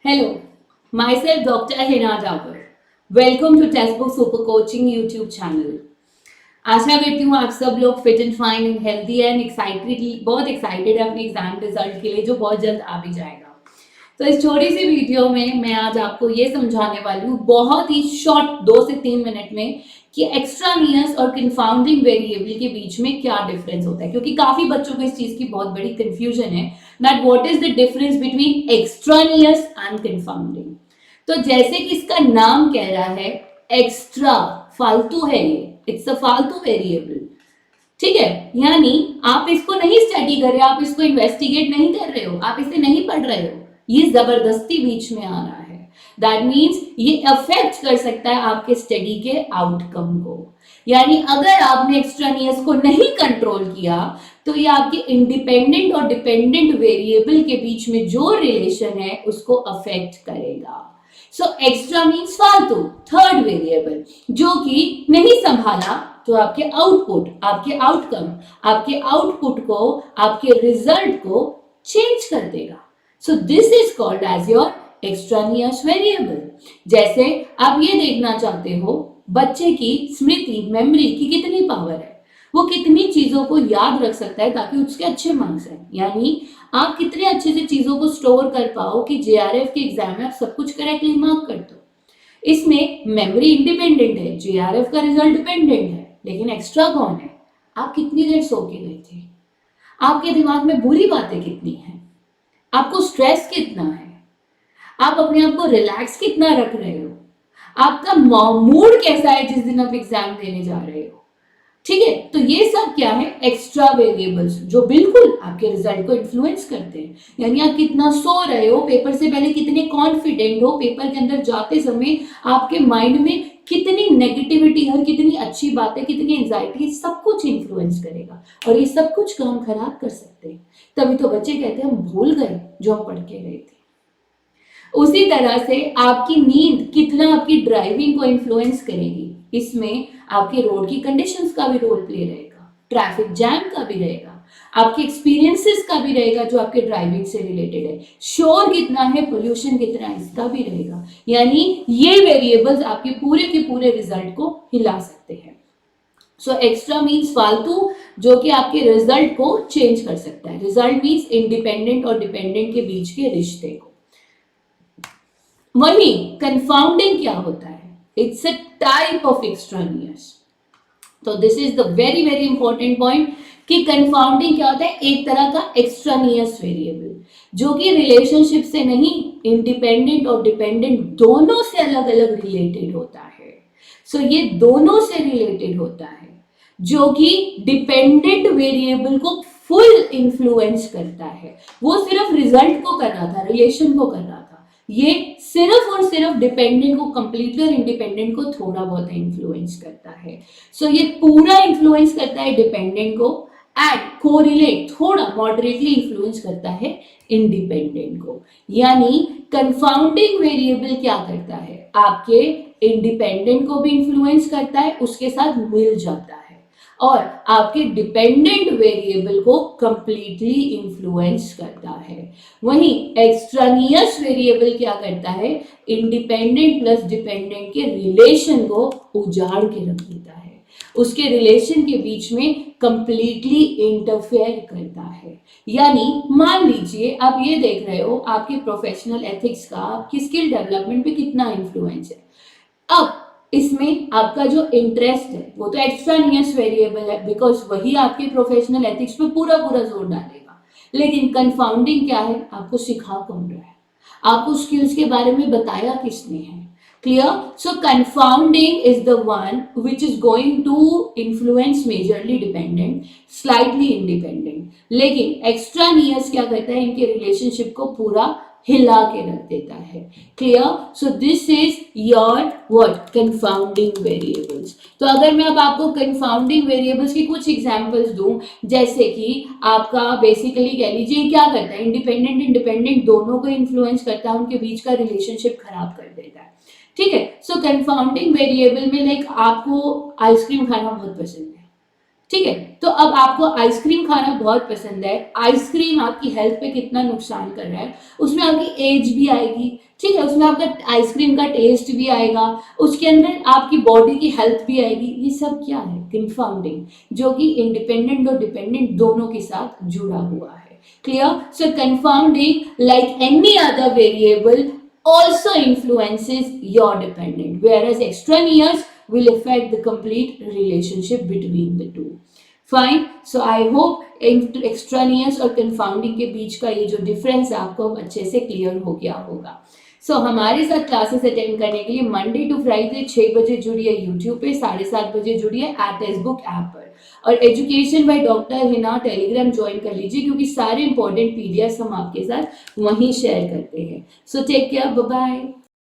Hello, myself Dr. Hina Dabur. Welcome to Textbook Super Coaching YouTube channel. आशा करती हूँ आप सब लोग fit and fine and healthy and बहुत एक्साइटेड है अपने एग्जाम रिजल्ट के लिए जो बहुत जल्द आ भी जाएगा। तो इस छोटी सी वीडियो में मैं आज आपको ये समझाने वाली हूँ बहुत ही शॉर्ट 2 से 3 मिनट में कि एक्स्ट्रानियस और कंफाउंडिंग वेरिएबल के बीच में क्या डिफरेंस होता है, क्योंकि काफी बच्चों को इस चीज की बहुत बड़ी कंफ्यूजन है that what is the difference between extraneous and confounding. तो जैसे कि इसका नाम कह रहा है एक्स्ट्रा, फालतू है ये, इट्स अ फालतू वेरिएबल, ठीक है। यानी आप इसको नहीं स्टडी कर रहे, आप इसको इन्वेस्टिगेट नहीं कर रहे हो, आप इसे नहीं पढ़ रहे हो, ये जबरदस्ती बीच में आ रहा है। दैट मीन्स ये अफेक्ट कर सकता है आपके स्टडी के आउटकम को। यानी अगर आपने एक्स्ट्रानियस को नहीं कंट्रोल किया तो ये आपके इंडिपेंडेंट और डिपेंडेंट वेरिएबल के बीच में जो रिलेशन है उसको अफेक्ट करेगा। सो एक्स्ट्रा मीन्स फालतू, थर्ड वेरिएबल जो कि नहीं संभाला तो आपके आउटपुट, आपके आउटकम, आपके आउटपुट को, आपके रिजल्ट को चेंज कर देगा। So this is called as your extraneous variable. जैसे आप ये देखना चाहते हो बच्चे की स्मृति, मेमोरी की कितनी पावर है, वो कितनी चीजों को याद रख सकता है ताकि उसके अच्छे मार्क्स आए। यानी आप कितने अच्छे से चीजों को स्टोर कर पाओ कि जेआरएफ के एग्जाम में आप सब कुछ करेक्टली मार्क कर दो। इसमें मेमोरी इंडिपेंडेंट है, जेआरएफ का रिजल्ट डिपेंडेंट है, लेकिन एक्स्ट्रा कौन है? आप कितनी देर सो के गए थे, आपके दिमाग में बुरी बातें कितनी हैं, आपको स्ट्रेस कितना है, आप अपने आप को रिलैक्स कितना रख रहे हो, आपका मूड कैसा है जिस दिन आप एग्जाम देने जा रहे हो, ठीक है। तो ये सब क्या है? एक्स्ट्रा वेरिएबल्स जो बिल्कुल आपके रिजल्ट को इन्फ्लुएंस करते हैं। यानी आप कितना सो रहे हो, पेपर से पहले कितने कॉन्फिडेंट हो, पेपर के अंदर जाते समय आपके माइंड में कितनी नेगेटिविटी और कितनी अच्छी बातें, कितनी एंजाइटी, सब कुछ इन्फ्लुएंस करेगा और ये सब कुछ काम खराब कर सकते हैं। तभी तो बच्चे कहते हैं हम भूल गए जो हम पढ़ के गए थे। उसी तरह से आपकी नींद कितना आपकी ड्राइविंग को इन्फ्लुएंस करेगी, इसमें आपके रोड की कंडीशंस का भी रोल प्ले रहेगा, ट्रैफिक जैम का भी रहेगा, आपके एक्सपीरियंसेस का भी रहेगा जो आपके ड्राइविंग से रिलेटेड है, शोर कितना है, पोल्यूशन कितना है, इसका भी रहेगा। यानी ये वेरिएबल्स आपके पूरे के पूरे रिजल्ट को हिला सकते हैं। सो एक्स्ट्रा मीन्स फालतू जो कि आपके रिजल्ट को चेंज कर सकता है। रिजल्ट मीन्स इंडिपेंडेंट और डिपेंडेंट के बीच के रिश्ते को। वही कंफाउंडिंग क्या होता है? It's a type of extraneous. तो this is the very very important point कि कंफाउंडिंग क्या होता है? एक तरह का एक्स्ट्रानियस वेरिएबल जो कि रिलेशनशिप से नहीं, इंडिपेंडेंट और डिपेंडेंट दोनों से अलग अलग रिलेटेड होता है। सो ये दोनों से रिलेटेड होता है जो कि डिपेंडेंट वेरिएबल को फुल इन्फ्लुएंस करता है। वो सिर्फ रिजल्ट को कर रहा था, रिलेशन को कर रहा था, ये सिर्फ और सिर्फ डिपेंडेंट को कंप्लीटली और इंडिपेंडेंट को थोड़ा बहुत इन्फ्लुएंस करता है। सो ये पूरा इन्फ्लुएंस करता है डिपेंडेंट को एंड कोरिलेट थोड़ा मॉडरेटली इन्फ्लुएंस करता है इंडिपेंडेंट को। यानी कंफाउंडिंग वेरिएबल क्या करता है? आपके इंडिपेंडेंट को भी इन्फ्लुएंस करता है, उसके साथ मिल जाता है, और आपके डिपेंडेंट वेरिएबल को कंप्लीटली इन्फ्लुएंस करता है। वहीं एक्स्ट्रानियस वेरिएबल क्या करता है? इंडिपेंडेंट प्लस डिपेंडेंट के रिलेशन को उजाड़ के रख देता है, उसके रिलेशन के बीच में कंप्लीटली इंटरफेयर करता है। यानी मान लीजिए आप ये देख रहे हो आपके प्रोफेशनल एथिक्स का आपकी स्किल डेवलपमेंट पे कितना इन्फ्लुएंस है। अब इसमें आपका जो इंटरेस्ट है वो तो एक्स्ट्रानियस वेरिएबल है, बिकॉज वही आपके प्रोफेशनल एथिक्स पे पूरा पूरा जोर डालेगा। लेकिन कंफाउंडिंग क्या है? आपको सिखा कौन रहा है, आपको स्किल्स के बारे में बताया किसने है? Clear? So confounding is the one which is going to influence majorly dependent, slightly independent. लेकिन एक्स्ट्रानियस क्या करता है? इनके रिलेशनशिप को पूरा हिला के रख देता है। Clear? So this is your what? Confounding variables. तो अगर मैं अब आपको कंफाउंडिंग वेरिएबल्स की कुछ एग्जांपल्स दूं, जैसे कि आपका बेसिकली कह लीजिए क्या करता है? इंडिपेंडेंट इंडिपेंडेंट दोनों को इन्फ्लुएंस करता है, उनके बीच का रिलेशनशिप खराब कर देता है, ठीक है। सो कंफाउंडिंग वेरिएबल में लाइक आपको आइसक्रीम खाना बहुत पसंद है, ठीक है। तो अब आपको आइसक्रीम खाना बहुत पसंद है, आइसक्रीम आपकी हेल्थ पे कितना नुकसान कर रहा है, उसमें आपकी एज भी आएगी, ठीक है, उसमें आपका आइसक्रीम का टेस्ट भी आएगा, उसके अंदर आपकी बॉडी की हेल्थ भी आएगी। ये सब क्या है? कंफाउंडिंग, जो कि इंडिपेंडेंट और डिपेंडेंट दोनों के साथ जुड़ा हुआ है। Clear? So confounding like any other variable also influences your dependent, whereas extraneous will affect the complete relationship between the two. Fine, so I hope extraneous और कंफाउंडिंग के बीच का ये जो डिफरेंस है आपको अच्छे से क्लियर हो गया होगा। सो हमारे साथ क्लासेस अटेंड करने के लिए मंडे टू फ्राइडे 6 बजे जुड़िए यूट्यूब पे, 7:30 बजे जुड़िए एट टेक्स्टबुक ऐप पर, और education by doctor Hina Telegram join कर लीजिए, क्योंकि सारे इंपॉर्टेंट पीडीएफ हम आपके साथ वहीं शेयर करते हैं। So take care, bye bye.